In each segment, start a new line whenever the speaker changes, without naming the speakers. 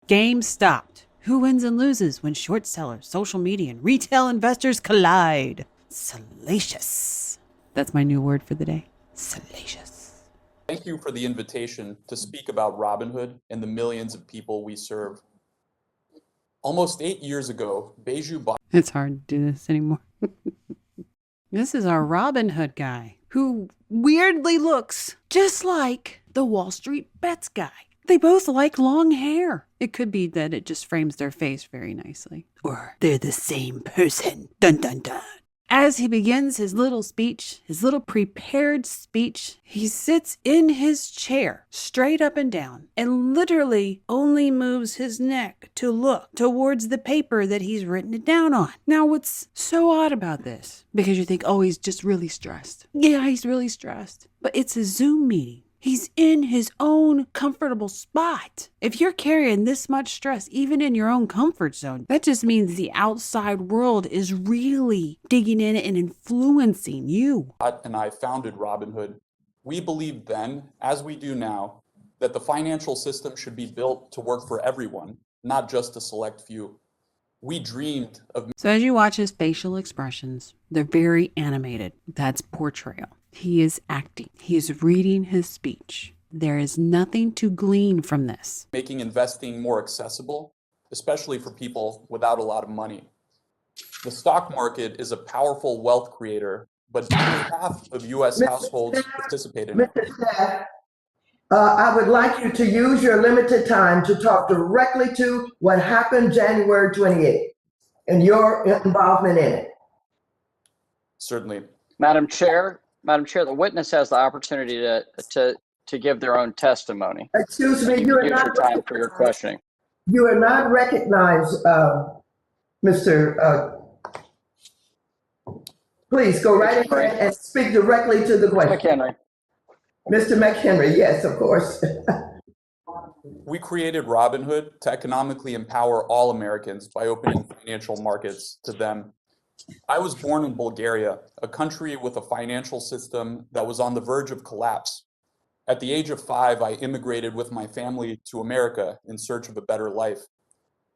Game stopped. Who wins and loses when short sellers, social media, and retail investors collide? Salacious. That's my new word for the day. Salacious.
Thank you for the invitation to speak about Robinhood and the millions of people we serve. Almost 8 years ago, Beju bought...
It's hard to do this anymore. This is our Robinhood guy, who weirdly looks just like the Wall Street Bets guy. They both like long hair. It could be that it just frames their face very nicely. Or they're the same person. Dun dun dun. As he begins his little speech, his little prepared speech, he sits in his chair, straight up and down, and literally only moves his neck to look towards the paper that he's written it down on. Now, what's so odd about this? Because you think, oh, he's just really stressed. Yeah, he's really stressed. But it's a Zoom meeting. He's in his own comfortable spot. If you're carrying this much stress, even in your own comfort zone, that just means the outside world is really digging in and influencing you.
And I founded Robinhood. We believed then, as we do now, that the financial system should be built to work for everyone, not just a select few. We dreamed of...
So as you watch his facial expressions, they're very animated. That's portrayal. He is acting. He is reading his speech. There is nothing to glean from this.
Making investing more accessible, especially for people without a lot of money. The stock market is a powerful wealth creator, but only half of U.S. households participate in it.
Mr. Staff, I would like you to use your limited time to talk directly to what happened January 28th and your involvement in it.
Certainly.
Madam Chair, the witness has the opportunity to give their own testimony.
Excuse me, you are
Use
not
your time for your questioning.
You are not recognized, Mr. Please go right ahead and speak directly to the question.
McHenry.
Mr. McHenry, yes, of course.
We created Robinhood to economically empower all Americans by opening financial markets to them. I was born in Bulgaria, a country with a financial system that was on the verge of collapse. At the age of 5, I immigrated with my family to America in search of a better life.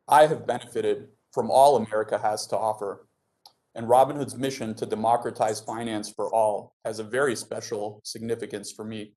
I have benefited from all America has to offer, and Robinhood's mission to democratize finance for all has a very special significance for me.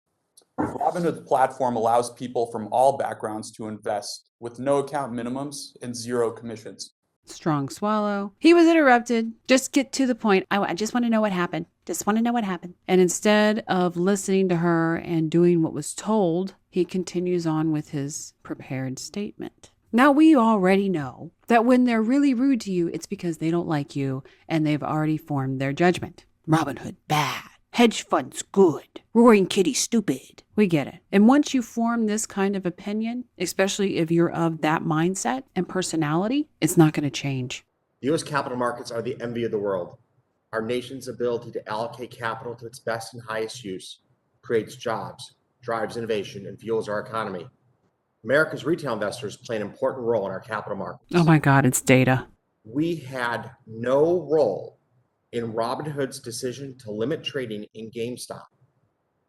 Robinhood's platform allows people from all backgrounds to invest with no account minimums and 0 commissions.
Strong swallow. He was interrupted. Just get to the point. I just want to know what happened. Just want to know what happened. And instead of listening to her and doing what was told, he continues on with his prepared statement. Now, we already know that when they're really rude to you, it's because they don't like you and they've already formed their judgment. Robinhood, bad. Hedge funds, good. Roaring kitty, stupid. We get it. And once you form this kind of opinion, especially if you're of that mindset and personality, it's not going to change.
The U.S. capital markets are the envy of the world. Our nation's ability to allocate capital to its best and highest use creates jobs, drives innovation, and fuels our economy. America's retail investors play an important role in our capital markets.
Oh my God, it's data.
We had no role in Robinhood's decision to limit trading in GameStop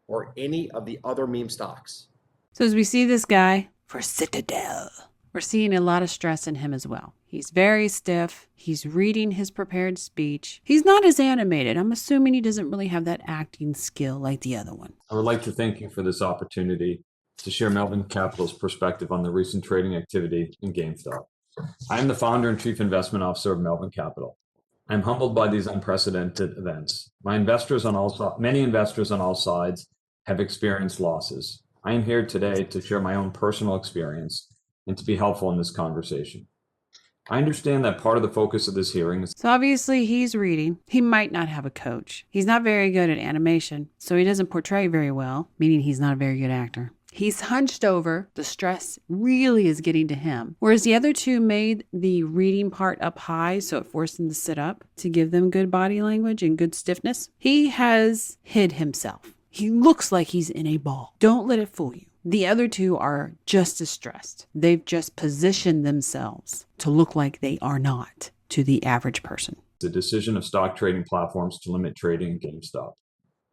or any of the other meme stocks.
So as we see this guy for Citadel, we're seeing a lot of stress in him as well. He's very stiff. He's reading his prepared speech. He's not as animated. I'm assuming he doesn't really have that acting skill like the other one.
I would like to thank you for this opportunity to share Melvin Capital's perspective on the recent trading activity in GameStop. I am the founder and chief investment officer of Melvin Capital. I'm humbled by these unprecedented events. Many investors on all sides have experienced losses. I am here today to share my own personal experience and to be helpful in this conversation. I understand that part of the focus of this hearing is...
So obviously he's reading. He might not have a coach. He's not very good at animation, so he doesn't portray very well, meaning he's not a very good actor. He's hunched over. The stress really is getting to him. Whereas the other two made the reading part up high, so it forced him to sit up to give them good body language and good stiffness. He has hid himself. He looks like he's in a ball. Don't let it fool you. The other two are just as stressed. They've just positioned themselves to look like they are not to the average person.
The decision of stock trading platforms to limit trading in GameStop.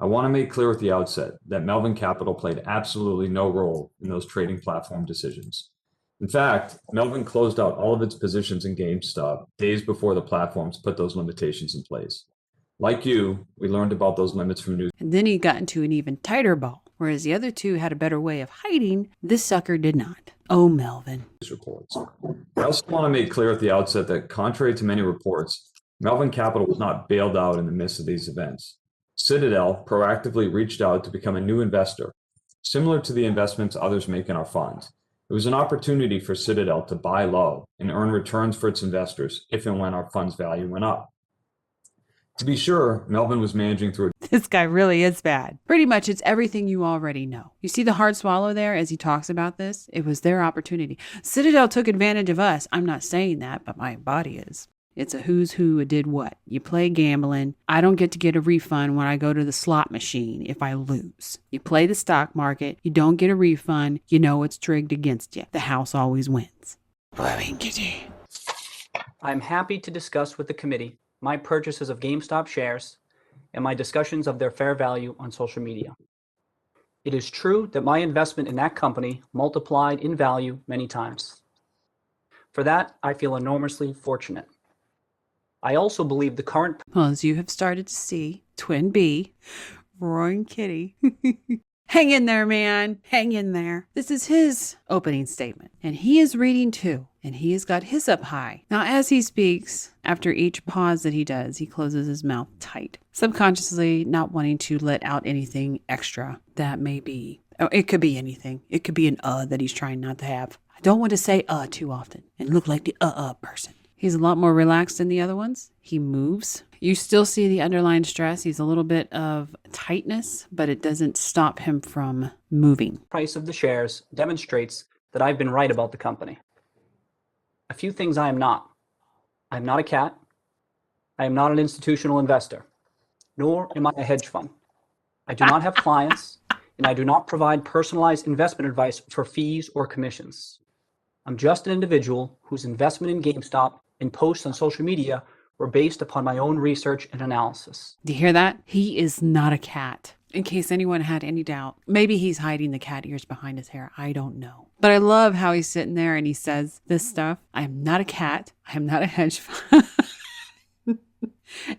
I want to make clear at the outset that Melvin Capital played absolutely no role in those trading platform decisions. In fact, Melvin closed out all of its positions in GameStop days before the platforms put those limitations in place. Like you, we learned about those limits from news
And then he got into an even tighter ball. Whereas the other two had a better way of hiding, this sucker did not. Oh, Melvin.
reports. I also want to make clear at the outset that, contrary to many reports, Melvin Capital was not bailed out in the midst of these events. Citadel proactively reached out to become a new investor, similar to the investments others make in our funds. It was an opportunity for Citadel to buy low and earn returns for its investors if and when our fund's value went up. To be sure, Melvin was managing through
This guy really is bad. Pretty much it's everything you already know. You see the hard swallow there as he talks about this? It was their opportunity. Citadel took advantage of us. I'm not saying that, but my body is. It's a who's who did what. You play gambling. I don't get to get a refund when I go to the slot machine if I lose. You play the stock market. You don't get a refund. You know it's rigged against you. The house always wins.
I'm happy to discuss with the committee my purchases of GameStop shares and my discussions of their fair value on social media. It is true that my investment in that company multiplied in value many times. For that, I feel enormously fortunate. I also believe the current
Well, as you have started to see, Twin B, Roaring Kitty. Hang in there, man. Hang in there. This is his opening statement, and he is reading too, and he has got his up high. Now, as he speaks, after each pause that he does, he closes his mouth tight, subconsciously not wanting to let out anything extra that may be. Oh, it could be anything. It could be an that he's trying not to have. I don't want to say too often and look like the person. He's a lot more relaxed than the other ones. He moves. You still see the underlying stress. He's a little bit of tightness, but it doesn't stop him from moving.
price of the shares demonstrates that I've been right about the company. A few things I am not. I am not a cat. I am not an institutional investor, nor am I a hedge fund. I do not have clients, and I do not provide personalized investment advice for fees or commissions. I'm just an individual whose investment in GameStop and posts on social media were based upon my own research and analysis.
Do you hear that? He is not a cat. In case anyone had any doubt, maybe he's hiding the cat ears behind his hair. I don't know. But I love how he's sitting there and he says this stuff. I am not a cat. I am not a hedge fund.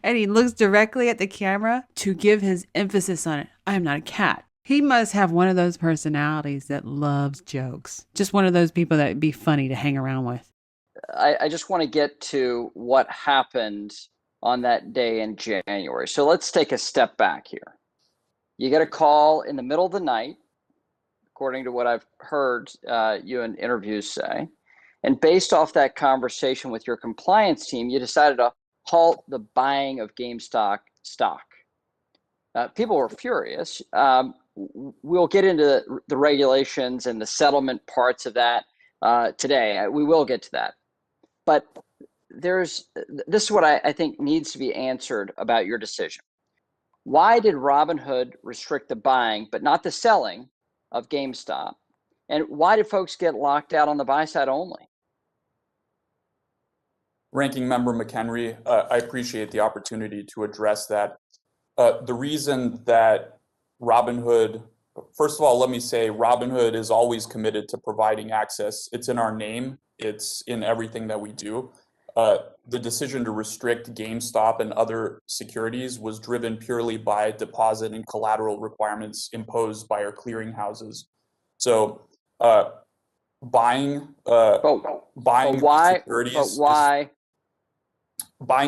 And he looks directly at the camera to give his emphasis on it. I am not a cat. He must have one of those personalities that loves jokes. Just one of those people that would be funny to hang around with.
I just want to get to what happened on that day in January. So let's take a step back here. You get a call in the middle of the night, according to what I've heard you in interviews say. And based off that conversation with your compliance team, you decided to halt the buying of GameStop stock. People were furious. We'll get into the regulations and the settlement parts of that today. We will get to that. But this is what I think needs to be answered about your decision. Why did Robinhood restrict the buying but not the selling of GameStop? And why did folks get locked out on the buy side only?
Ranking Member McHenry, I appreciate the opportunity to address that. The reason that Robinhood, first of all, let me say Robinhood is always committed to providing access. It's in our name. It's in everything that we do. The decision to restrict GameStop and other securities was driven purely by deposit and collateral requirements imposed by our clearinghouses. So buying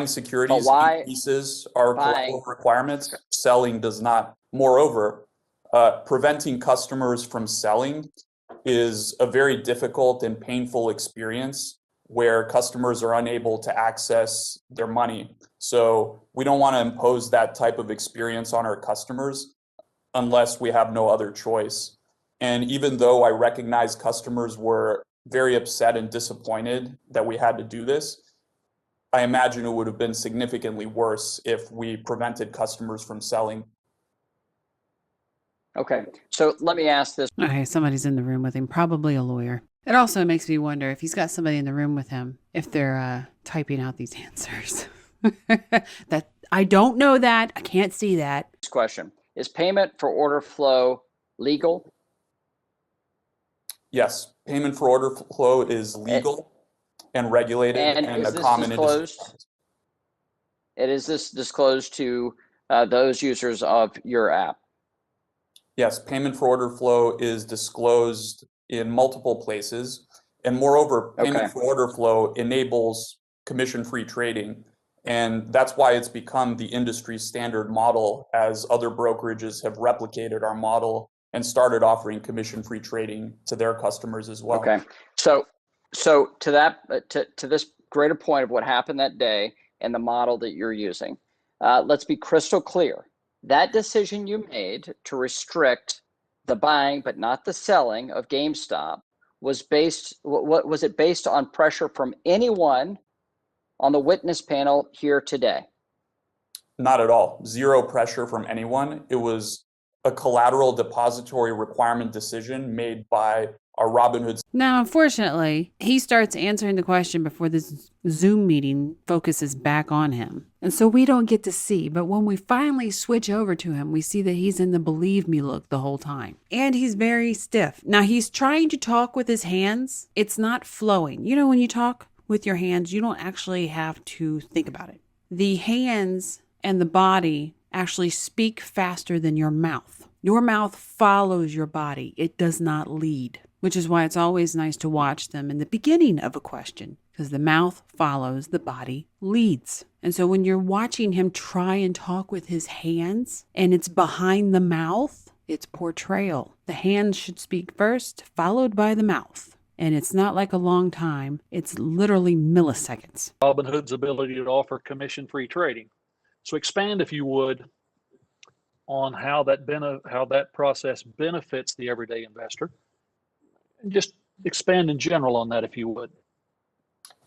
securities increases our collateral requirements. Selling does not. Moreover, preventing customers from selling is a very difficult and painful experience where customers are unable to access their money. So we don't want to impose that type of experience on our customers unless we have no other choice. And even though I recognize customers were very upset and disappointed that we had to do this, I imagine it would have been significantly worse if we prevented customers from selling.
Okay, so let me ask this.
Okay, somebody's in the room with him, probably a lawyer. It also makes me wonder if he's got somebody in the room with him, if they're typing out these answers. That I don't know that. I can't see that.
Question. Is payment for order flow legal?
Yes, payment for order flow is legal and regulated
And
and
is
a
this
common industry.
disclosed? And is this disclosed to those users of your app?
Yes, payment for order flow is disclosed in multiple places. And moreover, payment
Okay.
for order flow enables commission-free trading. And that's why it's become the industry standard model, as other brokerages have replicated our model and started offering commission-free trading to their customers as well.
Okay. So to that, to this greater point of what happened that day and the model that you're using, let's be crystal clear. That decision you made to restrict the buying but not the selling of GameStop was based, what was it based on pressure from anyone on the witness panel here today?
Not at all. Zero pressure from anyone. It was a collateral depository requirement decision made by our Robinhood.
Now, unfortunately, he starts answering the question before this Zoom meeting focuses back on him. And so we don't get to see. But when we finally switch over to him, we see that he's in the believe me look the whole time. And he's very stiff. Now, he's trying to talk with his hands. It's not flowing. You know, when you talk with your hands, you don't actually have to think about it. The hands and the body actually speak faster than your mouth. Your mouth follows your body. It does not lead, which is why it's always nice to watch them in the beginning of a question, because the mouth follows, the body leads. And so when you're watching him try and talk with his hands and it's behind the mouth, it's portrayal. The hands should speak first, followed by the mouth. And it's not like a long time. It's literally milliseconds.
Robinhood's ability to offer commission-free trading. So expand, if you would, on how that process benefits the everyday investor. And just expand in general on that, if you would.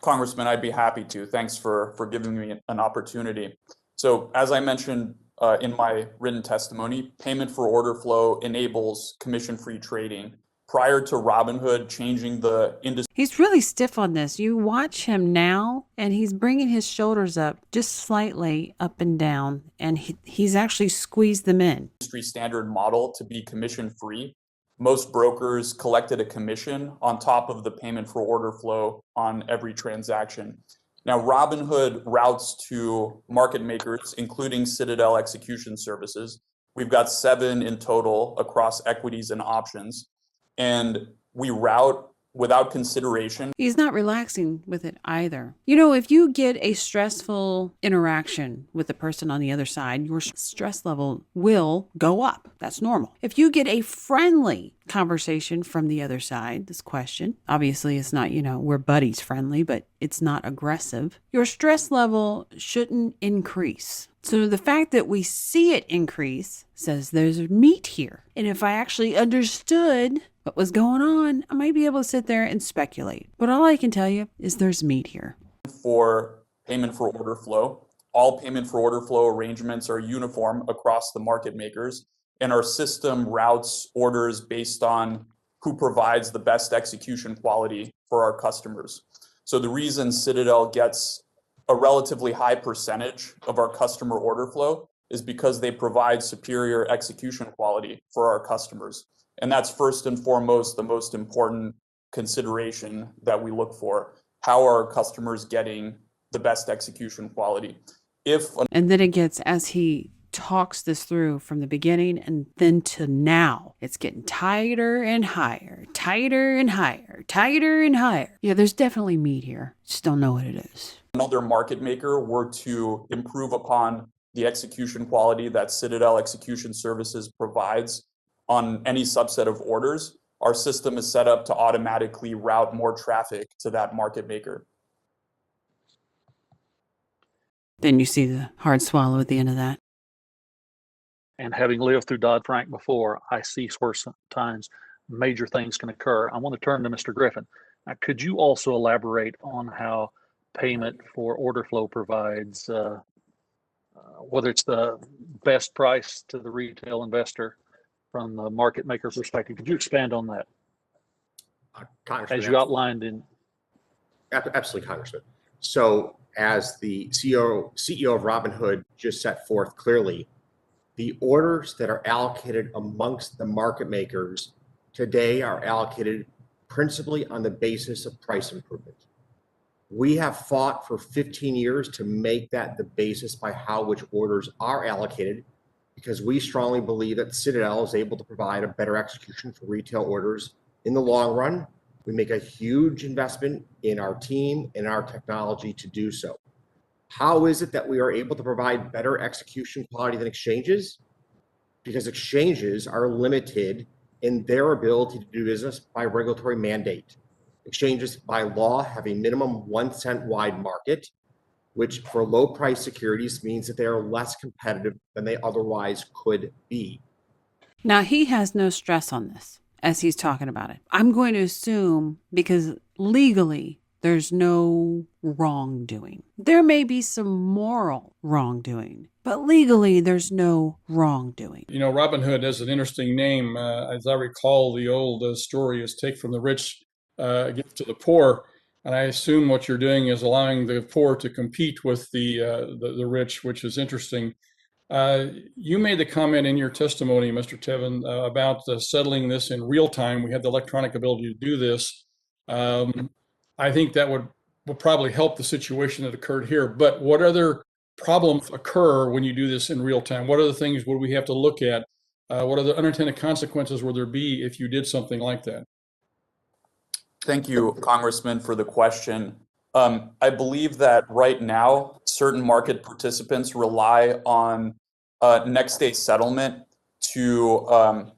Congressman, I'd be happy to. Thanks for giving me an opportunity. So as I mentioned in my written testimony, payment for order flow enables commission-free trading. Prior to Robinhood changing the industry.
He's really stiff on this. You watch him now, and he's bringing his shoulders up just slightly up and down, and he's actually squeezed them in.
Industry standard model to be commission-free. Most brokers collected a commission on top of the payment for order flow on every transaction. Now, Robinhood routes to market makers, including Citadel Execution Services. We've got 7 in total across equities and options. And we route without consideration.
He's not relaxing with it either. You know, if you get a stressful interaction with the person on the other side, your stress level will go up. That's normal. If you get a friendly conversation from the other side, this question, obviously it's not, we're buddies friendly, but it's not aggressive. Your stress level shouldn't increase. So the fact that we see it increase says there's meat here. And if I actually understood what was going on, I might be able to sit there and speculate. But all I can tell you is there's meat here.
For payment for order flow, all payment for order flow arrangements are uniform across the market makers, and our system routes orders based on who provides the best execution quality for our customers. So the reason Citadel gets a relatively high percentage of our customer order flow is because they provide superior execution quality for our customers. And that's first and foremost the most important consideration that we look for. How are our customers getting the best execution quality?
And then it gets, as he talks this through from the beginning and then to now, it's getting tighter and higher, tighter and higher, tighter and higher. Yeah, there's definitely meat here. Just don't know what it is.
Another market maker were to improve upon the execution quality that Citadel Execution Services provides on any subset of orders, our system is set up to automatically route more traffic to that market maker.
Then you see the hard swallow at the end of that.
And having lived through Dodd-Frank before, I see where sometimes major things can occur. I want to turn to Mr. Griffin. Now, could you also elaborate on how payment for order flow provides, whether it's the best price to the retail investor from the market maker perspective? Could you expand on that?
Congressman,
As you outlined in.
Absolutely, Congressman. So as the CEO of Robinhood just set forth clearly, the orders that are allocated amongst the market makers today are allocated principally on the basis of price improvement. We have fought for 15 years to make that the basis by how which orders are allocated, because we strongly believe that Citadel is able to provide a better execution for retail orders in the long run. We make a huge investment in our team and our technology to do so. How is it that we are able to provide better execution quality than exchanges? Because exchanges are limited in their ability to do business by regulatory mandate. Exchanges by law have a minimum 1 cent wide market, which for low price securities means that they are less competitive than they otherwise could be.
Now, he has no stress on this as he's talking about it. I'm going to assume because legally there's no wrongdoing. There may be some moral wrongdoing, but legally there's no wrongdoing.
You know, Robinhood is an interesting name. As I recall, the old story is take from the rich, give to the poor. And I assume what you're doing is allowing the poor to compete with the rich, which is interesting. You made the comment in your testimony, Mr. Tevin, about settling this in real time. We have the electronic ability to do this. I think that would probably help the situation that occurred here. But what other problems occur when you do this in real time? What other things would we have to look at? What other unintended consequences would there be if you did something like that?
Thank you, Congressman, for the question. I believe that right now, certain market participants rely on next day settlement to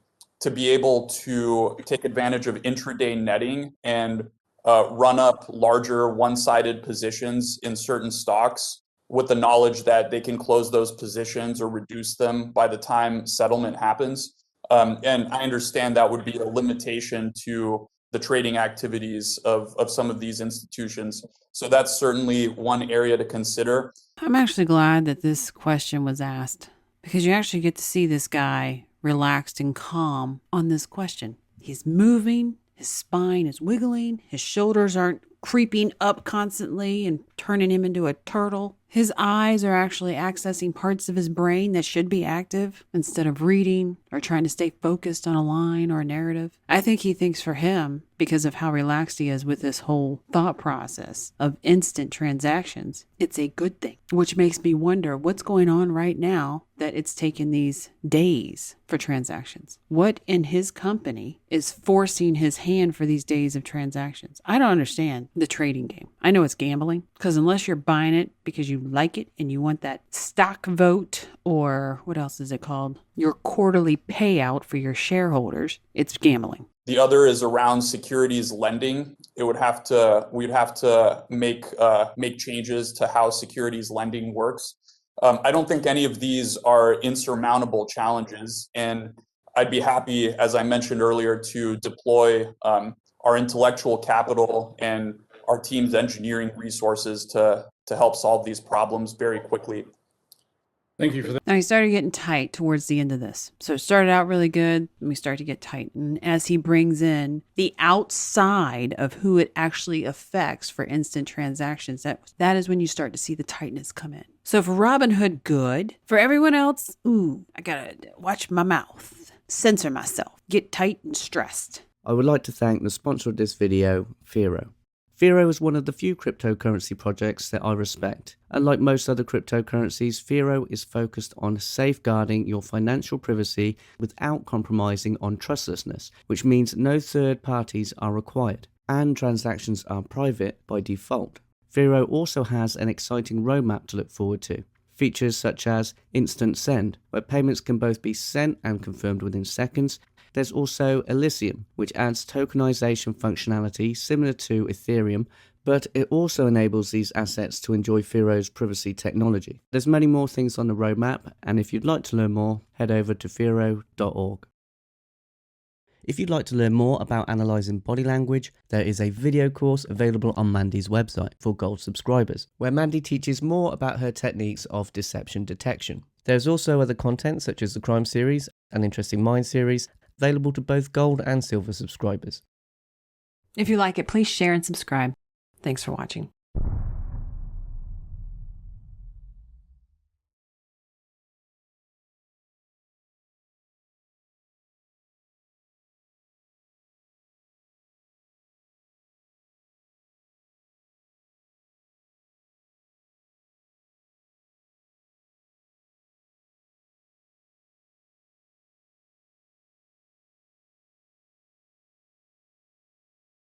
be able to take advantage of intraday netting and run up larger one-sided positions in certain stocks with the knowledge that they can close those positions or reduce them by the time settlement happens. And I understand that would be a limitation to the trading activities of some of these institutions. So that's certainly one area to consider.
I'm actually glad that this question was asked because you actually get to see this guy relaxed and calm on this question. He's moving, his spine is wiggling, his shoulders aren't creeping up constantly and turning him into a turtle. His eyes are actually accessing parts of his brain that should be active instead of reading or trying to stay focused on a line or a narrative. I think he thinks for him, because of how relaxed he is with this whole thought process of instant transactions, it's a good thing, which makes me wonder what's going on right now that it's taken these days for transactions. What in his company is forcing his hand for these days of transactions? I don't understand the trading game. I know it's gambling because unless you're buying it because you like it and you want that stock vote or what else is it called? Your quarterly payout for your shareholders, it's gambling.
The other is around securities lending. We'd have to make changes to how securities lending works. I don't think any of these are insurmountable challenges, and I'd be happy, as I mentioned earlier, to deploy our intellectual capital and our team's engineering resources to help solve these problems very quickly.
Thank you for that.
Now he started getting tight towards the end of this. So it started out really good, and we start to get tight. And as he brings in the outside of who it actually affects for instant transactions, that is when you start to see the tightness come in. So for Robinhood, good. For everyone else, I gotta watch my mouth, censor myself, get tight and stressed.
I would like to thank the sponsor of this video, Firo. Firo is one of the few cryptocurrency projects that I respect. Unlike most other cryptocurrencies, Firo is focused on safeguarding your financial privacy without compromising on trustlessness, which means no third parties are required, and transactions are private by default. Firo also has an exciting roadmap to look forward to. Features such as Instant Send, where payments can both be sent and confirmed within seconds. There's also Elysium, which adds tokenization functionality similar to Ethereum, but it also enables these assets to enjoy Firo's privacy technology. There's many more things on the roadmap, and if you'd like to learn more, head over to firo.org. If you'd like to learn more about analysing body language, there is a video course available on Mandy's website for Gold subscribers, where Mandy teaches more about her techniques of deception detection. There's also other content such as the Crime series and Interesting Minds series, available to both Gold and Silver subscribers.
If you like it, please share and subscribe. Thanks for watching.